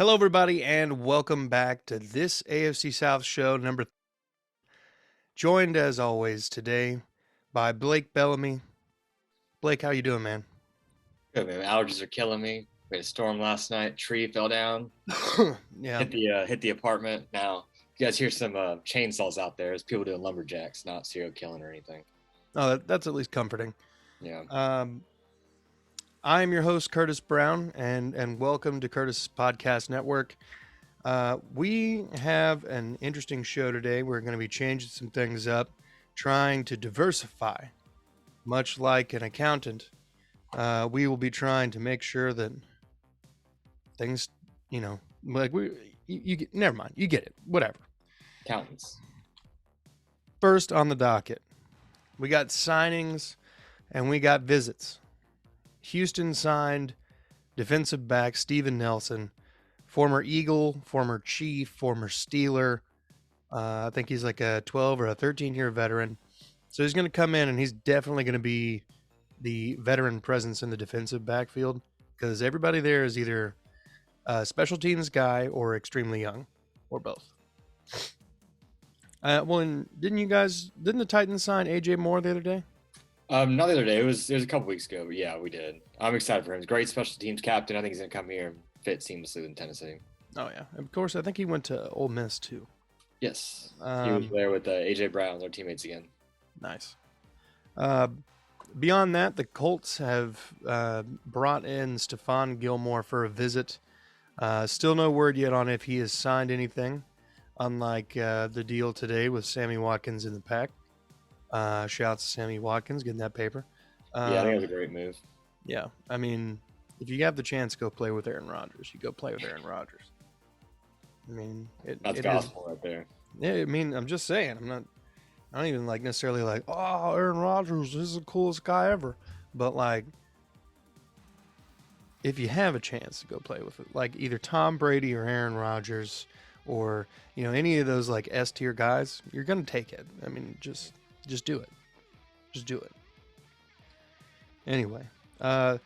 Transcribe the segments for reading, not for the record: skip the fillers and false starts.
Hello, everybody, and welcome back to this AFC South show joined as always today by Blake Bellamy. Blake, how you doing, man? Good, man. Allergies are killing me. We had a storm last night. Tree fell down, Yeah. hit the apartment. Now, you guys hear some chainsaws out there. It's people doing lumberjacks, not serial killing or anything. Oh, that's at least comforting. Yeah. Um, I am your host, Curtis Brown, and welcome to Curtis Podcast Network. We have an interesting show today. We're going to be changing some things up, trying to diversify, much like an accountant. We will be trying to make sure that things, you get, never mind, you get it, whatever. Accountants. First on the docket, we got signings and we got visits. Houston signed defensive back Steven Nelson, former Eagle, former Chief, former Steeler. I think he's like a 12 or a 13-year veteran. So he's going to come in and he's definitely going to be the veteran presence in the defensive backfield because everybody there is either a special teams guy or extremely young or both. Didn't the Titans sign AJ Moore the other day? Not the other day. It was a couple weeks ago, but yeah, we did. I'm excited for him. He's a great special teams captain. I think he's gonna come here and fit seamlessly in Tennessee. Oh yeah, of course. I think he went to Ole Miss too. Yes, he was there with AJ Brown, their teammates again. Nice. Beyond that, the Colts have brought in Stephon Gilmore for a visit. Still no word yet on if he has signed anything, unlike the deal today with Sammy Watkins in the pack. Shouts to Sammy Watkins getting that paper. Yeah, I think it was a great move. Yeah, I mean, if you have the chance, go play with Aaron Rodgers. You go play with Aaron Rodgers. I mean, That's gospel right there. Yeah, I mean, I'm just saying. I don't even necessarily oh, Aaron Rodgers is the coolest guy ever. But if you have a chance to go play with it, either Tom Brady or Aaron Rodgers or, any of those S tier guys, you're going to take it. I mean, just do it. Just do it. Anyway, so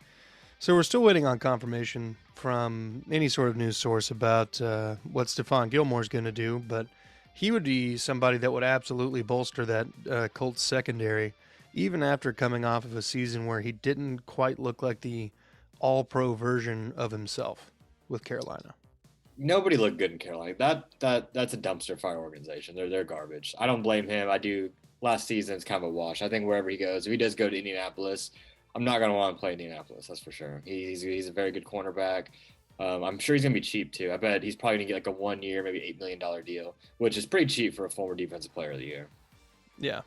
we're still waiting on confirmation from any sort of news source about what Stephon Gilmore's going to do, but he would be somebody that would absolutely bolster that Colts secondary, even after coming off of a season where he didn't quite look like the all-pro version of himself with Carolina. Nobody looked good in Carolina. That's a dumpster fire organization. They're garbage. I don't blame him. I do. Last season, it's kind of a wash. I think wherever he goes, if he does go to Indianapolis, I'm not going to want to play Indianapolis. That's for sure. He's a very good cornerback. I'm sure he's going to be cheap too. I bet he's probably going to get a 1 year, maybe $8 million deal, which is pretty cheap for a former defensive player of the year. Yeah.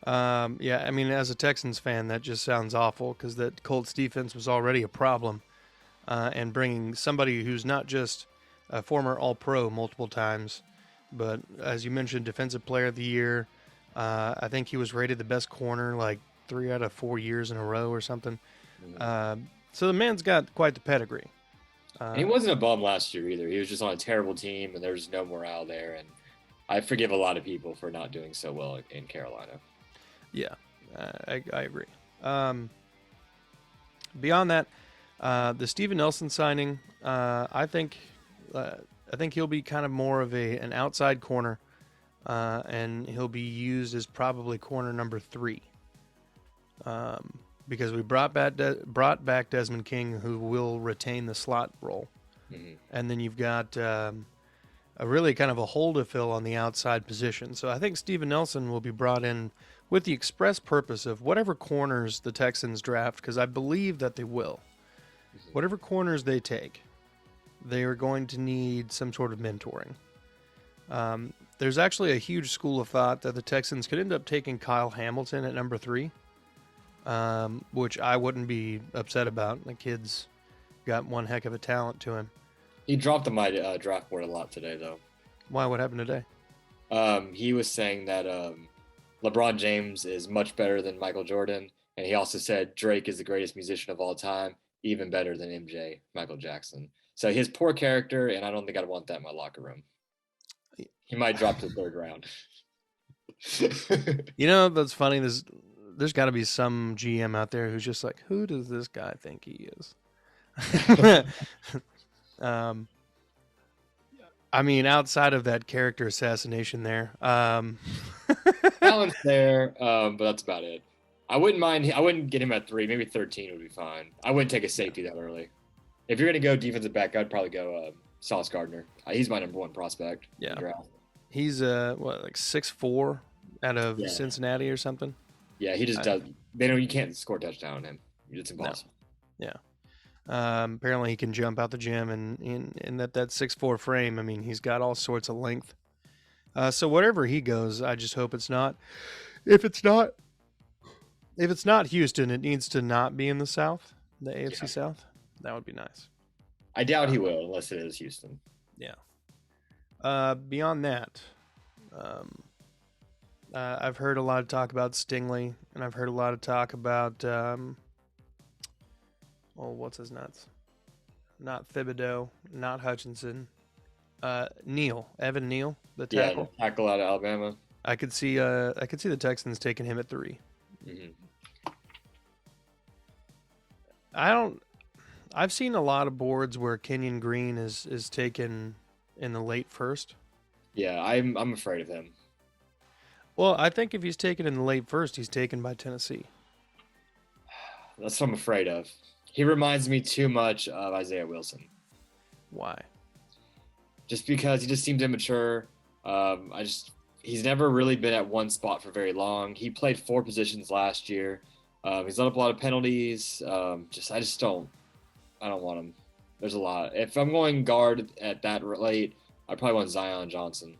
Yeah, I mean, as a Texans fan, that just sounds awful because that Colts defense was already a problem. And bringing somebody who's not just a former All-Pro multiple times, but as you mentioned, Defensive Player of the Year. I think he was rated the best corner 3 out of 4 years in a row or something. So the man's got quite the pedigree. He wasn't a bum last year either. He was just on a terrible team, and there was no morale there. And I forgive a lot of people for not doing so well in Carolina. Yeah, I agree. Beyond that, the Steven Nelson signing, I think he'll be kind of more of an outside corner, and he'll be used as probably corner number 3. Because we brought back Desmond King, who will retain the slot role. Mm-hmm. And then you've got a really kind of a hole to fill on the outside position. So I think Steven Nelson will be brought in with the express purpose of whatever corners the Texans draft, because I believe that they will. Mm-hmm. Whatever corners they take, they are going to need some sort of mentoring. There's actually a huge school of thought that the Texans could end up taking Kyle Hamilton at number 3. Which I wouldn't be upset about. The kid's got one heck of a talent to him. He dropped on my draft board a lot today, though. Why? What happened today? He was saying that LeBron James is much better than Michael Jordan, and he also said Drake is the greatest musician of all time, even better than MJ, Michael Jackson. So his poor character, and I don't think I'd want that in my locker room. He might drop to the 3rd round. That's funny. There's got to be some GM out there who's just who does this guy think he is? I mean, outside of that character assassination there, Talent's there, but that's about it. I wouldn't mind. I wouldn't get him at 3. Maybe 13 would be fine. I wouldn't take a yeah, safety that early. If you're gonna go defensive back, I'd probably go Sauce Gardner. He's my number 1 prospect in yeah. the draft. He's what, like 6'4" out of Yeah, Cincinnati or something. yeah. He just I, does. They know you can't score a touchdown on him. It's no, impossible. yeah. Apparently he can jump out the gym, and in that 6'4" frame, I mean, he's got all sorts of length. So wherever he goes, I just hope it's not. If it's not, if it's not Houston, it needs to not be in the South, the AFC Yeah. South. That would be nice. I doubt he will unless it is Houston. Yeah. Beyond that, um, I've heard a lot of talk about Stingley, and I've heard a lot of talk about, what's his nuts? Not Thibodeau, not Hutchinson. Evan Neal, the tackle. Yeah, tackle out of Alabama. I could see the Texans taking him at 3. Mm-hmm. I've seen a lot of boards where Kenyon Green is taken in the late first. Yeah, I'm afraid of him. Well, I think if he's taken in the late first, he's taken by Tennessee. That's what I'm afraid of. He reminds me too much of Isaiah Wilson. Why? Just because he just seems immature. He's never really been at one spot for very long. He played 4 positions last year. He's let up a lot of penalties. I don't want him. There's a lot. If I'm going guard at that late, I probably want Zion Johnson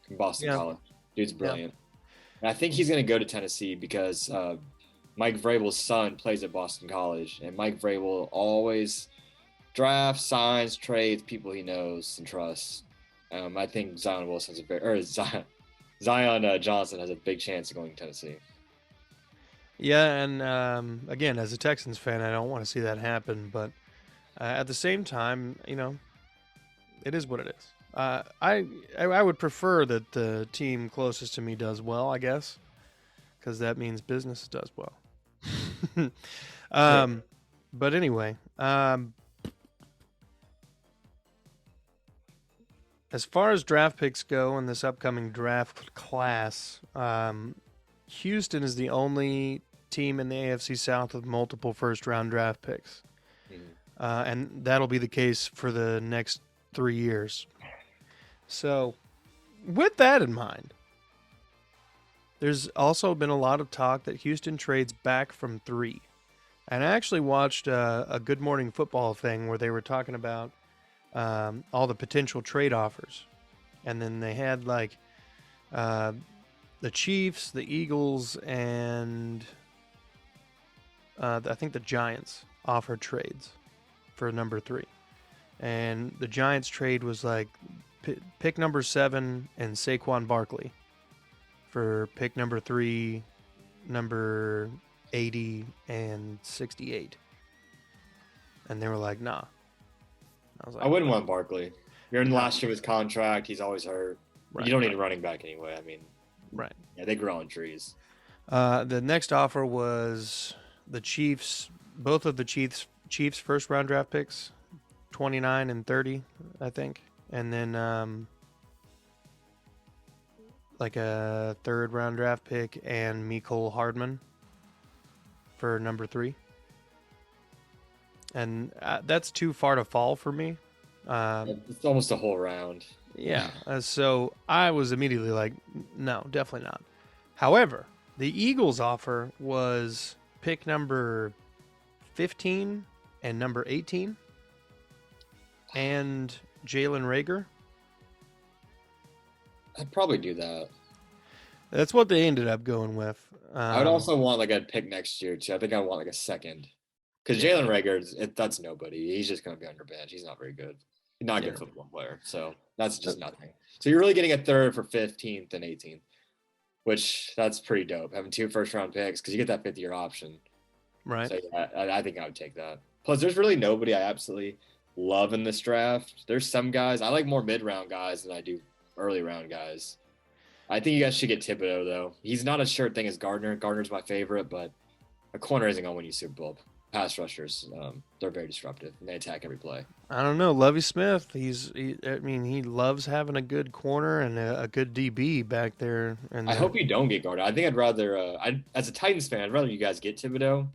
from Boston College. Dude's brilliant. And I think he's going to go to Tennessee because Mike Vrabel's son plays at Boston College, and Mike Vrabel always drafts, signs, trades people he knows and trusts. I think Zion Johnson has a big chance of going to Tennessee. Yeah, and again, as a Texans fan, I don't want to see that happen, but at the same time, it is what it is. I would prefer that the team closest to me does well, I guess, because that means business does well. But anyway, as far as draft picks go in this upcoming draft class, Houston is the only team in the AFC South with multiple first-round draft picks. And that'll be the case for the next 3 years. So, with that in mind, there's also been a lot of talk that Houston trades back from 3. And I actually watched a Good Morning Football thing where they were talking about all the potential trade offers. And then they had the Chiefs, the Eagles, and I think the Giants offered trades for number 3. And the Giants trade was pick number 7 and Saquon Barkley for pick number 3, number 80, and 68. And they were like, nah. I wouldn't want Barkley. You're in the last year of his contract. He's always hurt. Right, you don't need a running back anyway. I mean, right. Yeah, they grow on trees. The next offer was the Chiefs, both of the Chiefs first round draft picks, 29 and 30, I think. And then a third round draft pick and Mecole Hardman for number 3. And that's too far to fall for me. It's almost a whole round. Yeah. So I was immediately like, no, definitely not. However, the Eagles' offer was pick number 15 and number 18 and Jalen Reagor. I'd probably do that. That's what they ended up going with. I would also want a pick next year too. I think I want a second. Because Jalen Reagor, that's nobody. He's just going to be on your bench. He's not very good. He's not a good football player. So that's just nothing. So you're really getting a third for 15th and 18th, which that's pretty dope. Having 2 first-round picks because you get that 5th-year option. Right. So I think I would take that. Plus, there's really nobody I absolutely love in this draft. There's some guys. I like more mid-round guys than I do early-round guys. I think you guys should get Thibodeau, though. He's not as sure thing as Gardner. Gardner's my favorite, but a corner isn't going to win you Super Bowl. pass rushers. They're very disruptive and they attack every play. I don't know. Lovie Smith, he loves having a good corner and a good DB back there. And I hope you don't get guarded. I think I'd rather, as a Titans fan, I'd rather you guys get Thibodeau.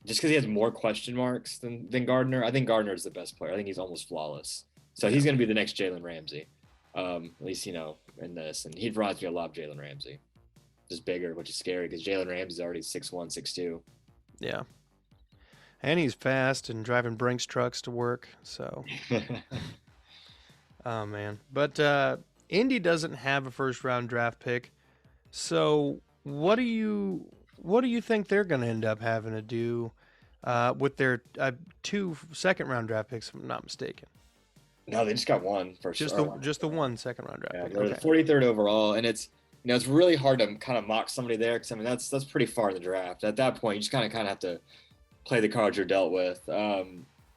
Just because he has more question marks than Gardner. I think Gardner is the best player. I think he's almost flawless. So he's going to be the next Jalen Ramsey, at least, in this. And he reminds me a lot of Jalen Ramsey. Just bigger, which is scary because Jalen Ramsey's already 6'1", 6'2". Yeah. And he's fast and driving Brinks trucks to work. So, oh, man. But Indy doesn't have a first-round draft pick. So what do you think they're going to end up having to do with their 2 second-round draft picks, if I'm not mistaken? No, they just got one first. Just the 1 second-round draft pick. They're the 43rd overall, and it's it's really hard to kind of mock somebody there because that's pretty far in the draft. At that point, you just kind of have to play the cards you're dealt with,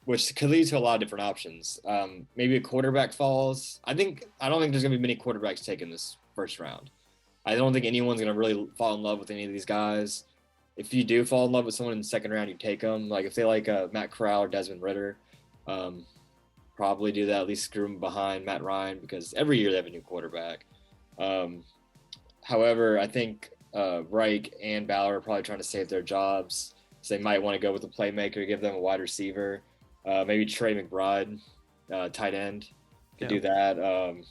which could lead to a lot of different options. Maybe a quarterback falls. I don't think there's gonna be many quarterbacks taken this first round. I don't think anyone's gonna really fall in love with any of these guys. If you do fall in love with someone in the second round, you take them. Like if they like Matt Corral or Desmond Ridder, probably do that. At least screw them behind Matt Ryan because every year they have a new quarterback. However, I think Reich and Ballard are probably trying to save their jobs. So they might want to go with a playmaker, give them a wide receiver. Maybe Trey McBride, tight end, could do that. Other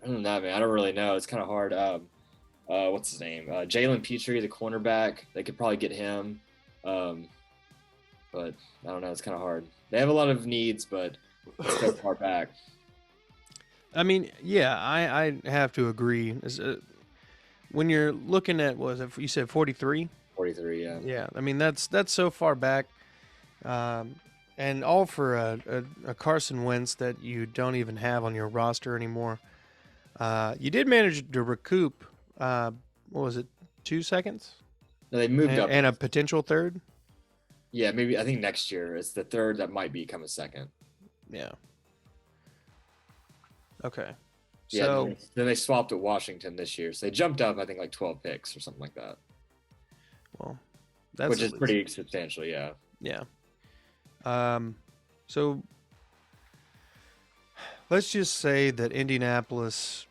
than that, man, I don't really know. It's kind of hard. What's his name? Jalen Petrie, the cornerback. They could probably get him. But I don't know. It's kind of hard. They have a lot of needs, but it's still far back. I mean, yeah, I have to agree. When you're looking at, you said 43? 43, yeah. Yeah, I mean, that's so far back. And all for a Carson Wentz that you don't even have on your roster anymore. You did manage to recoup, what was it, 2 seconds? No, they moved up. And a potential third? Yeah, maybe. I think next year it's the third that might become a second. Yeah. Okay. Yeah, so then they swapped at Washington this year. So they jumped up, I think, like 12 picks or something like that. Well, which is pretty substantial, yeah. Yeah. So let's just say that Indianapolis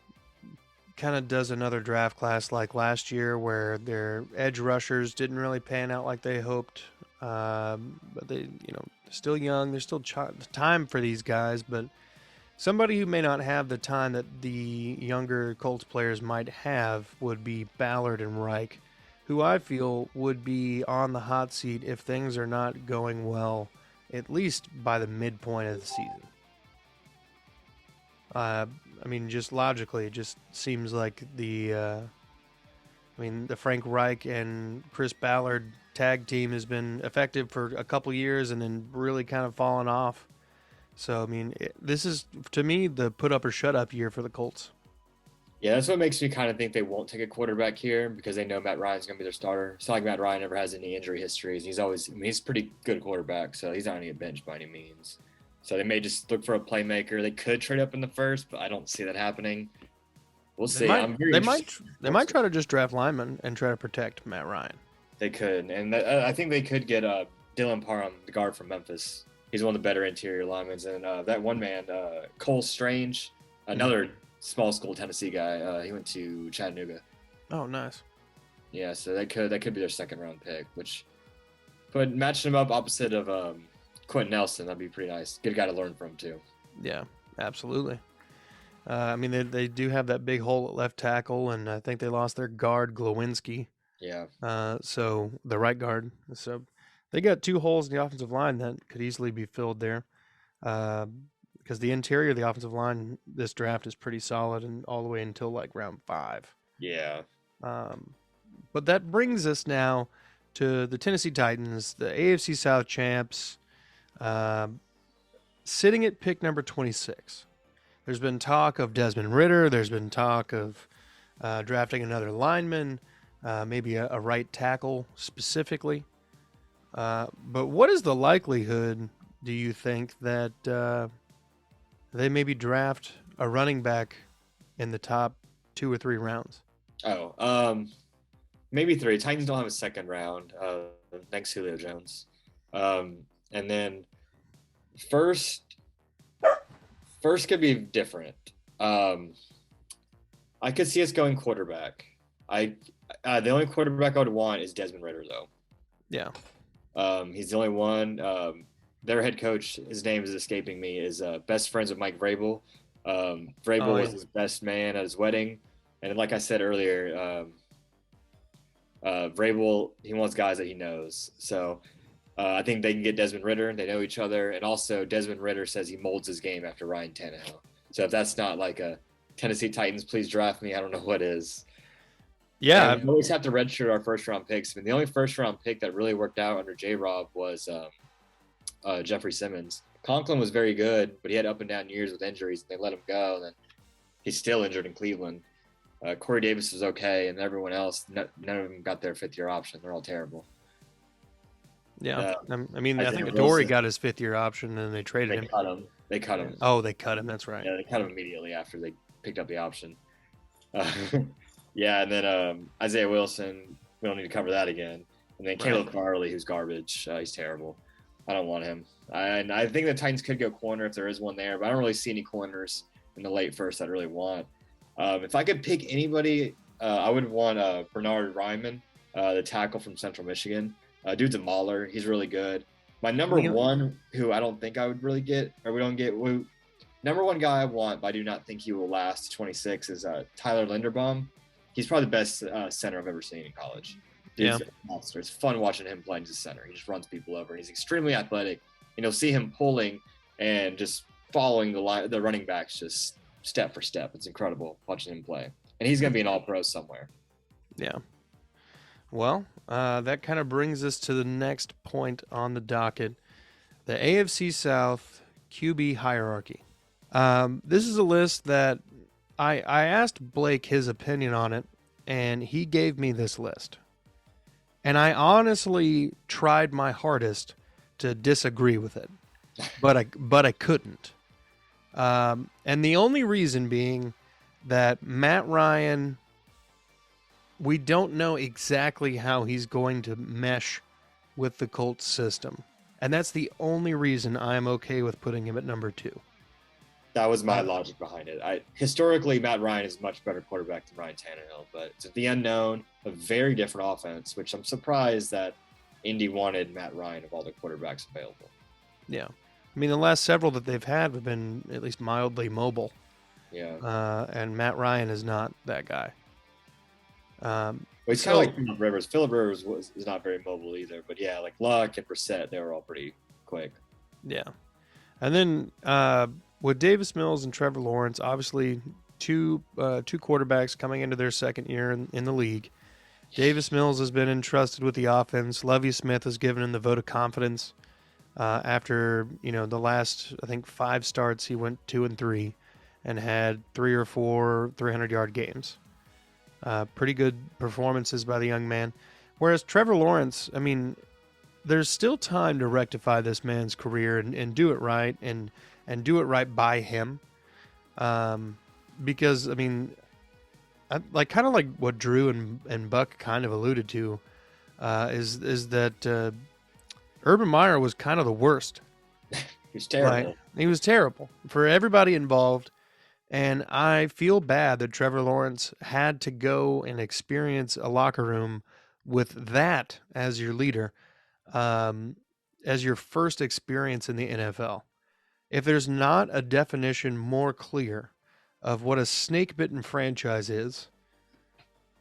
kind of does another draft class like last year where their edge rushers didn't really pan out like they hoped. But they, still young. There's still time for these guys, but somebody who may not have the time that the younger Colts players might have would be Ballard and Reich, who I feel would be on the hot seat if things are not going well, at least by the midpoint of the season. I mean, just logically, it just seems like the Frank Reich and Chris Ballard tag team has been effective for a couple years and then really kind of fallen off. So, I mean, this is, to me, the put up or shut up year for the Colts. Yeah, that's what makes me kind of think they won't take a quarterback here because they know Matt Ryan's going to be their starter. It's not like Matt Ryan ever has any injury histories. He's a pretty good quarterback, so he's not going to get benched by any means. So they may just look for a playmaker. They could trade up in the first, but I don't see that happening. We'll see. They might try to just draft linemen and try to protect Matt Ryan. They could, and I think they could get Dylan Parham, the guard from Memphis. He's one of the better interior linemen, and that one man, Cole Strange, another small school Tennessee guy. He went to Chattanooga. Oh, nice. Yeah, so that could be their second round pick, but matching them up opposite of Quentin Nelson, that'd be pretty nice. Good guy to learn from too. Yeah, absolutely. I mean, they do have that big hole at left tackle, and I think they lost their guard, Glowinski. Yeah. So the right guard. So they got 2 holes in the offensive line that could easily be filled there. Because the interior of the offensive line this draft is pretty solid and all the way until like round 5. Yeah. But that brings us now to the Tennessee Titans, the AFC South champs, sitting at pick number 26. There's been talk of Desmond Ridder. There's been talk of drafting another lineman, maybe a right tackle specifically. But what is the likelihood, do you think, that they maybe draft a running back in the top 2 or 3 rounds? maybe 3. Titans don't have a second round. Thanks Julio Jones. And then first could be different. I could see us going quarterback. The only quarterback I would want is Desmond Ridder, though. Yeah. He's the only one. Their head coach, his name is escaping me, is best friends with Mike Vrabel. Vrabel was his best man at his wedding. And like I said earlier, Vrabel, he wants guys that he knows. So I think they can get Desmond Ridder. They know each other. And also Desmond Ridder says he molds his game after Ryan Tannehill. So if that's not like a Tennessee Titans, please draft me, I don't know what is. Yeah. We always have to redshirt our first-round picks. I mean, the only first-round pick that really worked out under J-Rob was Jeffrey Simmons. Conklin was very good, but he had up and down years with injuries, and they let him go. And then he's still injured in Cleveland. Corey Davis was okay, and everyone else, none of them got their fifth-year option. They're all terrible. Yeah. I mean, I think Adoree got his fifth-year option, and they traded him. They cut him. Oh, they cut him. That's right. Yeah, they cut him immediately after they picked up the option. Yeah, and then Isaiah Wilson, we don't need to cover that again. And then Caleb Farley, who's garbage. He's terrible. I don't want him. And I think the Titans could go corner if there is one there, but I don't really see any corners in the late first I'd really want. If I could pick anybody, I would want Bernard Ryman, the tackle from Central Michigan. Dude's a mauler. He's really good. My number one, who I don't think I would really get, or we don't get, number one guy I want, but I do not think he will last to 26, is Tyler Linderbaum. He's probably the best center I've ever seen in college. Dude's a monster. It's fun watching him playing as a center. He just runs people over. He's extremely athletic. And you'll see him pulling and just following the running backs just step for step. It's incredible watching him play. And he's going to be an all-pro somewhere. Yeah. Well, that kind of brings us to the next point on the docket, the AFC South QB hierarchy. This is a list that I asked Blake his opinion on it, and he gave me this list. And I honestly tried my hardest to disagree with it, but I couldn't. And the only reason being that Matt Ryan, we don't know exactly how he's going to mesh with the Colts system. And that's the only reason I'm okay with putting him at number 2. That was my logic behind it. Historically, Matt Ryan is a much better quarterback than Ryan Tannehill, but it's the unknown, a very different offense, which I'm surprised that Indy wanted Matt Ryan of all the quarterbacks available. Yeah. I mean, the last several that they've had have been at least mildly mobile. Yeah. And Matt Ryan is not that guy. It's kind of like Phillip Rivers. Phillip Rivers is not very mobile either, but yeah, like Luck and Brissett, they were all pretty quick. Yeah. And then with Davis Mills and Trevor Lawrence, obviously two quarterbacks coming into their second year in the league. Davis Mills has been entrusted with the offense. Lovie Smith has given him the vote of confidence after the last, I think, 5 starts. He went 2-3 and had 3 or 4 300-yard games. Pretty good performances by the young man. Whereas Trevor Lawrence, I mean, there's still time to rectify this man's career and do it right and do it right by him. Because, I mean, kind of like what Drew and Buck kind of alluded to, is that Urban Meyer was kind of the worst. He was terrible. Right? He was terrible for everybody involved. And I feel bad that Trevor Lawrence had to go and experience a locker room with that as your leader, as your first experience in the NFL. If there's not a definition more clear of what a snake-bitten franchise is,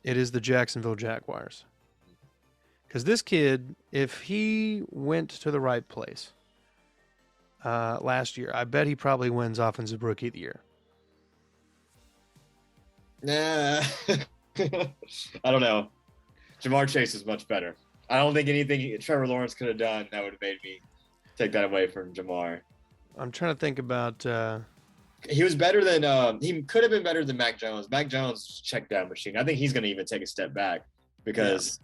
it is the Jacksonville Jaguars. Because this kid, if he went to the right place last year, I bet he probably wins Offensive Rookie of the Year. Nah, I don't know. Jamar Chase is much better. I don't think anything Trevor Lawrence could have done that would have made me take that away from Jamar. I'm trying to think about. He was better than. He could have been better than Mac Jones. Mac Jones checked down machine. I think he's going to even take a step back because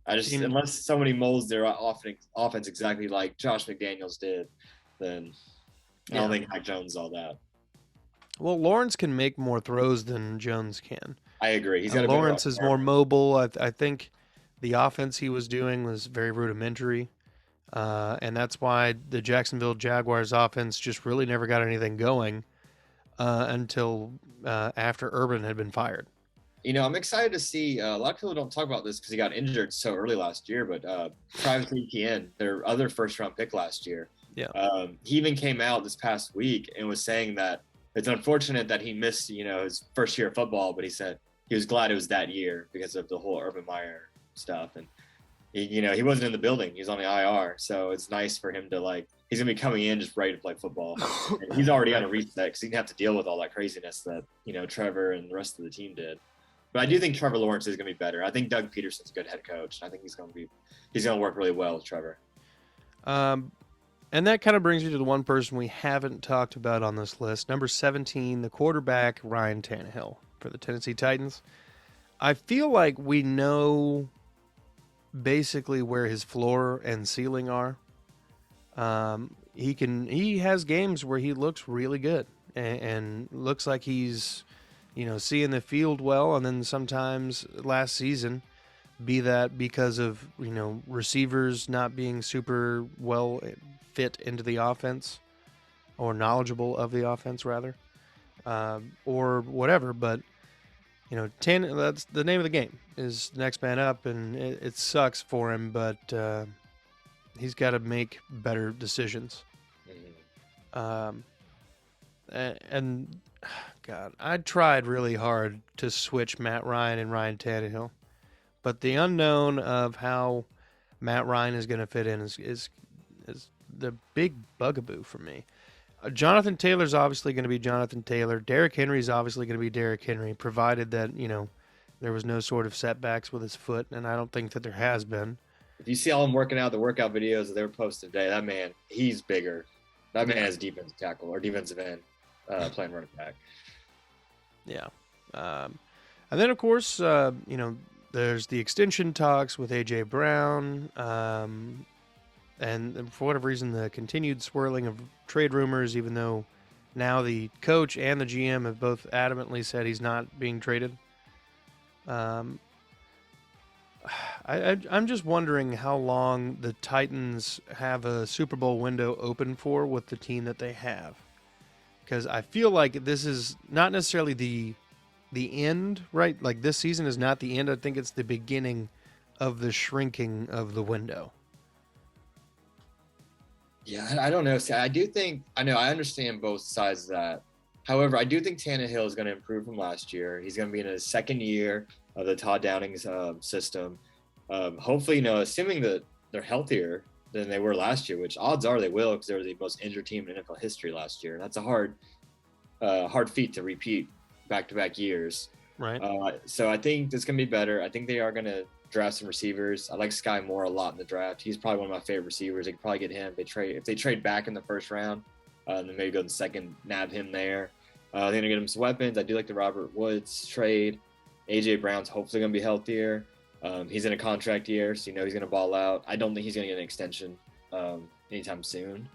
unless somebody molds their offense exactly like Josh McDaniels did, then I don't think Mac Jones is all that. Well, Lawrence can make more throws than Jones can. I agree. He's got a better Lawrence is more arm. mobile. I think the offense he was doing was very rudimentary. And that's why the Jacksonville Jaguars offense just really never got anything going until after Urban had been fired. I'm excited to see. A lot of people don't talk about this because he got injured so early last year, but Travis Etienne, their other first-round pick last year, Yeah. He even came out this past week and was saying that it's unfortunate that he missed, his first year of football, but he said he was glad it was that year because of the whole Urban Meyer stuff. And he wasn't in the building; he was on the IR, so it's nice for him to he's gonna be coming in just ready to play football. And he's already on a reset because he didn't have to deal with all that craziness that Trevor and the rest of the team did. But I do think Trevor Lawrence is going to be better. I think Doug Peterson's a good head coach. I think he's going to work really well with Trevor. And that kind of brings me to the one person we haven't talked about on this list, number 17, the quarterback Ryan Tannehill for the Tennessee Titans. I feel like we know basically where his floor and ceiling are. He has games where he looks really good and looks like he's seeing the field well, and then sometimes last season, be that because of, receivers not being super well fit into the offense or knowledgeable of the offense rather, or whatever. But, that's the name of the game is next man up, and it sucks for him, but he's got to make better decisions. And God, I tried really hard to switch Matt Ryan and Ryan Tannehill, but the unknown of how Matt Ryan is going to fit in is the big bugaboo for me. Jonathan Taylor's obviously going to be Jonathan Taylor. Derrick Henry's obviously going to be Derrick Henry, provided that there was no sort of setbacks with his foot, and I don't think that there has been. If you see all him working out, the workout videos that they were posted today, that man, he's bigger. That man has defensive tackle or defensive end playing running back. Yeah. And then, of course, there's the extension talks with A.J. Brown. And for whatever reason, the continued swirling of trade rumors, even though now the coach and the GM have both adamantly said he's not being traded. I'm just wondering how long the Titans have a Super Bowl window open for with the team that they have. Because I feel like this is not necessarily the end, right? Like this season is not the end. I think it's the beginning of the shrinking of the window. Yeah, I don't know. See, I understand both sides of that. However, I do think Tannehill is going to improve from last year. He's going to be in his second year of the Todd Downing's system. Hopefully, assuming that they're healthier than they were last year, which odds are they will because they were the most injured team in NFL history last year. That's a hard feat to repeat back-to-back years. Right. So I think it's going to be better. I think they are going to draft some receivers. I like Sky Moore a lot in the draft. He's probably one of my favorite receivers. They could probably get him. If they trade back in the first round, then maybe go in the second, nab him there. They're going to get him some weapons. I do like the Robert Woods trade. A.J. Brown's hopefully going to be healthier. He's in a contract year, so he's going to ball out. I don't think he's going to get an extension anytime soon.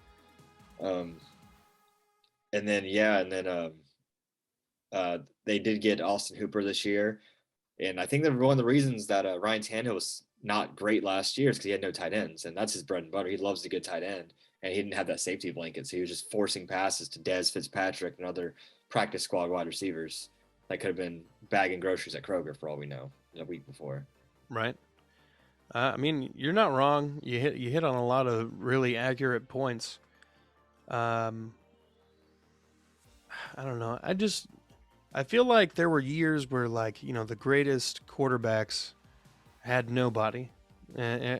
They did get Austin Hooper this year. And I think that one of the reasons that Ryan Tannehill was not great last year is because he had no tight ends, and that's his bread and butter. He loves a good tight end, and he didn't have that safety blanket, so he was just forcing passes to Dez Fitzpatrick and other practice squad wide receivers that could have been bagging groceries at Kroger for all we know a week before. Right. You're not wrong. You hit on a lot of really accurate points. I don't know. I feel like there were years where, the greatest quarterbacks had nobody,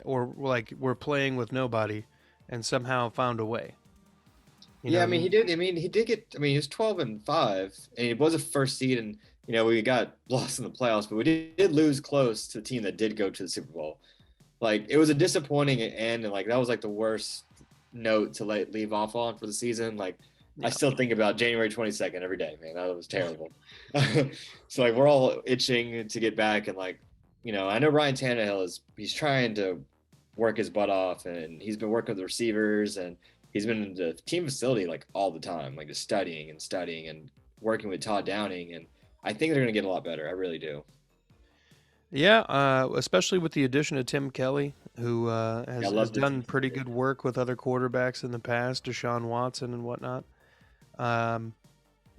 or were playing with nobody, and somehow found a way. He did. He was 12-5, and it was a first seed, and we got lost in the playoffs, but we did lose close to the team that did go to the Super Bowl. It was a disappointing end, and that was the worst note to leave off on for the season. I still think about January 22nd every day, man. That was terrible. So we're all itching to get back, and I know Ryan Tannehill he's trying to work his butt off, and he's been working with the receivers, and he's been in the team facility all the time, just studying and working with Todd Downing. And I think they're going to get a lot better. I really do. Yeah, especially with the addition of Tim Kelly, who Yeah, I has love the done Tim pretty Kelly. good work with other quarterbacks in the past, Deshaun Watson and whatnot. Um,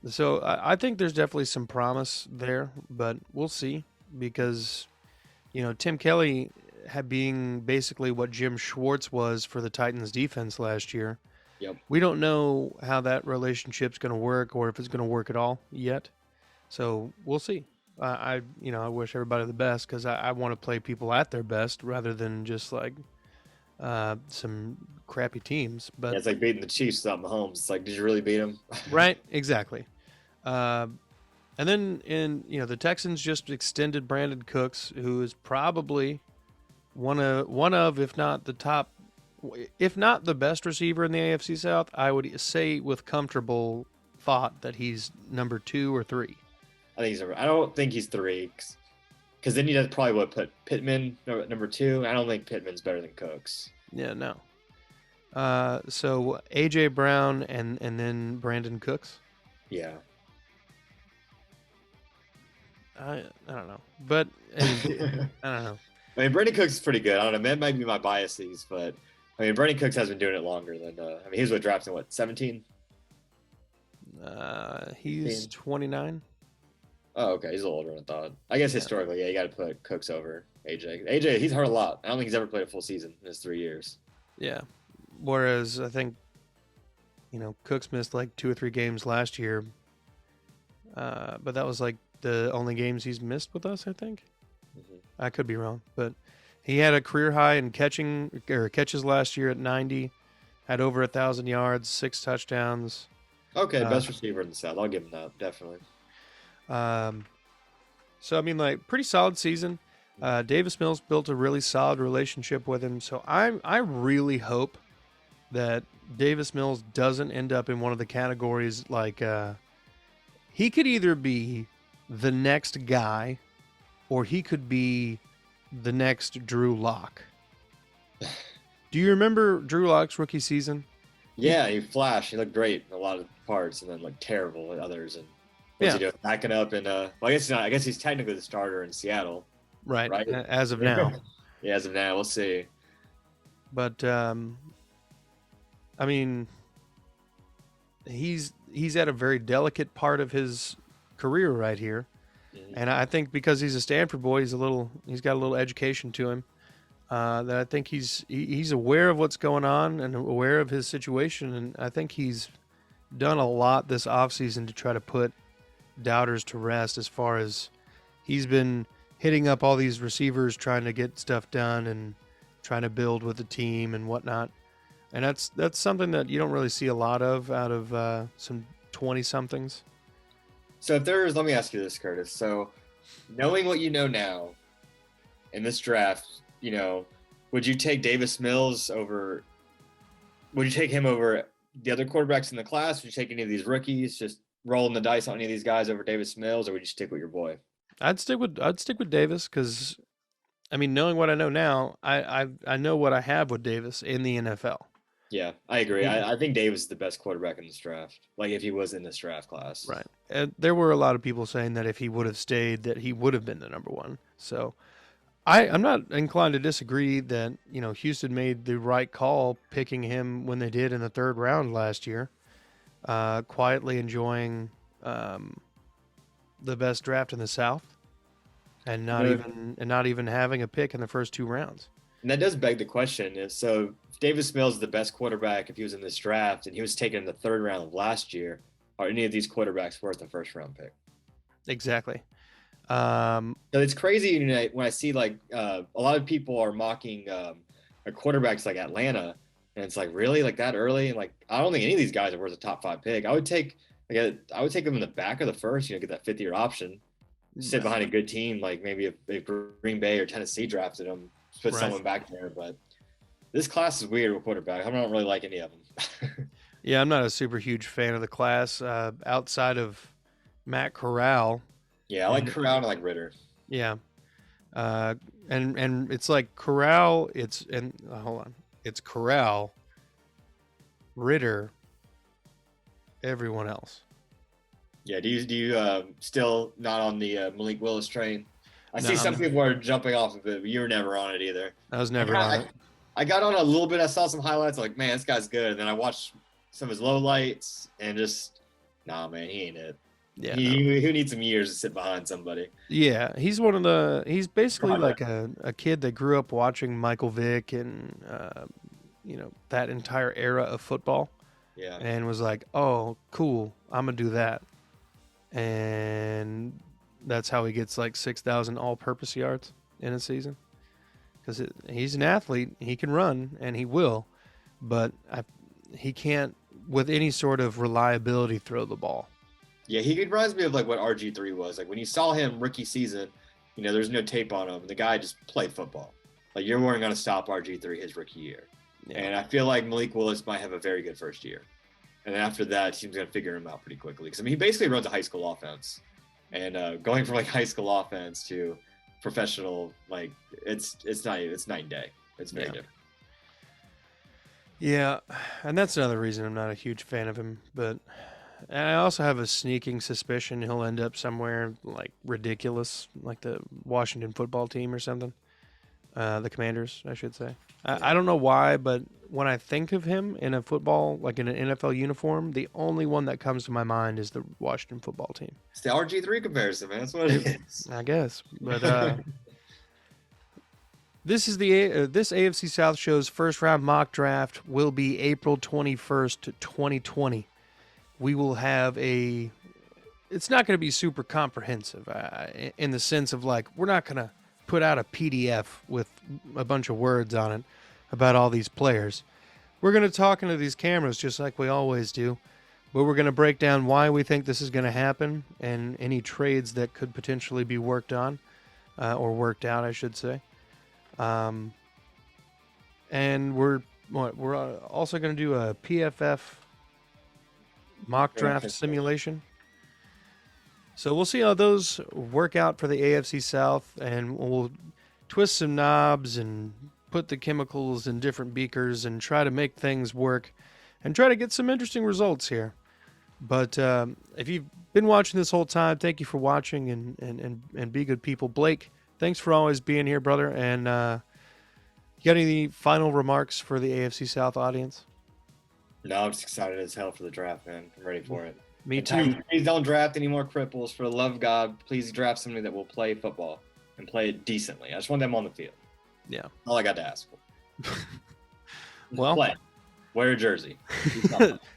so I think there's definitely some promise there, but we'll see because Tim Kelly had being basically what Jim Schwartz was for the Titans defense last year. Yep. We don't know how that relationship's going to work or if it's going to work at all yet. So we'll see. I wish everybody the best because I want to play people at their best rather than just like some crappy teams. Yeah, But it's like beating the Chiefs without Mahomes. It's like, did you really beat him? right, exactly. Uh, and then the Texans just extended Brandon Cooks, who is probably one of if not the top, if not the best receiver in the AFC South. I would say with comfortable thought that he's number 2 or 3. I don't think he's 3 because then you probably would put Pittman number 2. I don't think Pittman's better than Cooks. Yeah, no. So AJ Brown and then Brandon Cooks. Yeah. I don't know, but I don't know. I mean, Brandon Cooks is pretty good. I don't know. That might be my biases, but I mean, Brandon Cooks has been doing it longer than. I mean, he was with drafts in what 17. He's 29. Oh, okay. He's a little older than I thought. I guess historically, yeah, you got to put Cooks over AJ. AJ, he's hurt a lot. I don't think he's ever played a full season in his 3 years. Yeah. Whereas I think, Cooks missed like 2 or 3 games last year. But that was like the only games he's missed with us, I think. Mm-hmm. I could be wrong, but he had a career high in catches last year at 90, had over 1,000 yards, 6 touchdowns. Okay, best receiver in the South. I'll give him that, definitely. So I mean, like, pretty solid season. Davis Mills built a really solid relationship with him. So I really hope that Davis Mills doesn't end up in one of the categories like he could either be the next guy or he could be the next Drew Lock. Do you remember Drew Lock's rookie season? Yeah, he flashed. He looked great in a lot of parts, and then like terrible at others. And what's he doing? Backing up, and well, I guess he's not. I guess he's technically the starter in Seattle. Right. As of now. Yeah, as of now, we'll see. But I mean, he's at a very delicate part of his career right here, and I think because he's a Stanford boy, he's got a little education to him. That I think he's aware of what's going on and aware of his situation, and I think he's done a lot this offseason to try to put doubters to rest as far as he's been hitting up all these receivers trying to get stuff done and trying to build with the team and whatnot. And that's something that you don't really see a lot of out of some 20-somethings. So let me ask you this, Curtis. So knowing what you know now in this draft, would you take Davis Mills over? Would you take him over the other quarterbacks in the class? Would you take any of these rookies, just rolling the dice on any of these guys over Davis Mills, or would you stick with your boy? I'd stick with Davis because, I mean, knowing what I know now, I know what I have with Davis in the NFL. Yeah, I agree. I think Davis is the best quarterback in this draft. Like if he was in this draft class, right? There were a lot of people saying that if he would have stayed, that he would have been the number 1. So I'm not inclined to disagree that Houston made the right call picking him when they did in the 3rd round last year. Quietly enjoying the best draft in the South, and not even having a pick in the first 2 rounds. And that does beg the question: so if Davis Mills is the best quarterback if he was in this draft and he was taken in the 3rd round of last year, are any of these quarterbacks worth a 1st round pick? Exactly. So it's crazy when I see like a lot of people are mocking quarterbacks like Atlanta, and it's like, really, like that early? And like I don't think any of these guys are worth a top 5 pick. I would take them in the back of the 1st, get that 5th-year option, sit behind a good team, like maybe if Green Bay or Tennessee drafted them, put someone back there. But this class is weird with quarterback. I don't really like any of them. Yeah, I'm not a super huge fan of the class outside of Matt Corral. Yeah, I like Corral and I like Ritter. Yeah. And it's like Corral, hold on. It's Corral, Ritter, everyone else. Yeah. Do you still not on the Malik Willis train? I No, see some people are jumping off of it, but you were never on it either. I was never on it. I got on a little bit. I saw some highlights. Like, man, this guy's good. And then I watched some of his lowlights, and just, nah, man, he ain't it. Yeah, Who needs some years to sit behind somebody? yeah. He's basically like a kid that grew up watching Michael Vick and that entire era of football, Yeah. and was like, oh, cool, I'm gonna do that, and that's how he gets like 6,000 all-purpose yards in a season. Because he's an athlete, he can run, and he will, but he can't, with any sort of reliability, throw the ball. Yeah, he reminds me of like what RG3 was. Like when you saw him rookie season, there's no tape on him. The guy just played football. Like you weren't going to stop RG3 his rookie year. Yeah. And I feel like Malik Willis might have a very good first year. And then after that, team's going to figure him out pretty quickly. Because, he basically runs a high school offense. And going from like high school offense to professional, like it's night and day. It's very different. Yeah, and that's another reason I'm not a huge fan of him. But I also have a sneaking suspicion he'll end up somewhere like ridiculous, like the Washington football team or something. The Commanders, I should say. I don't know why, but when I think of him in a football, like in an NFL uniform, the only one that comes to my mind is the Washington football team. It's the RG3 comparison, man. That's what it is. I guess. But this AFC South show's first round mock draft will be April 21st, 2020. We will have it's not going to be super comprehensive in the sense of like, we're not going to put out a PDF with a bunch of words on it about all these players. We're going to talk into these cameras just like we always do, but we're going to break down why we think this is going to happen and any trades that could potentially be worked on or worked out, I should say. And we're also going to do a PFF mock draft simulation. So we'll see how those work out for the AFC South, and we'll twist some knobs and put the chemicals in different beakers and try to make things work and try to get some interesting results here. But if you've been watching this whole time, thank you for watching and be good people. Blake, thanks for always being here, brother. And you got any final remarks for the AFC South audience? No, I'm just excited as hell for the draft, man. I'm ready for it. Me too. Please don't draft any more cripples. For the love of God, please draft somebody that will play football and play it decently. I just want them on the field. Yeah. All I got to ask for. Well, play. Wear a jersey.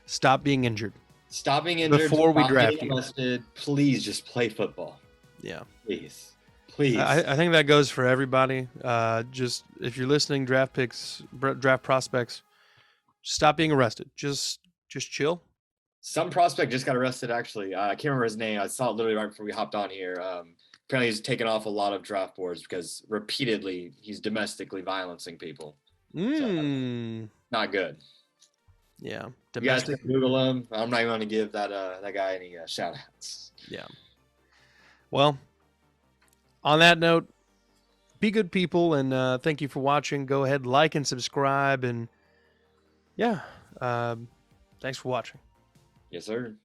Stop being injured. Stop being injured. Before we draft you. Please just play football. Yeah. Please. I think that goes for everybody. Just if you're listening, draft prospects, stop being arrested. Just chill. Some prospect just got arrested, actually. I can't remember his name. I saw it literally right before we hopped on here. Apparently he's taken off a lot of draft boards because repeatedly he's domestically violencing people. So, not good. Yeah. You guys can Google him. I'm not even going to give that guy any shout outs. Yeah. Well, on that note, be good people, and thank you for watching. Go ahead, like and subscribe, and yeah, thanks for watching. Yes, sir.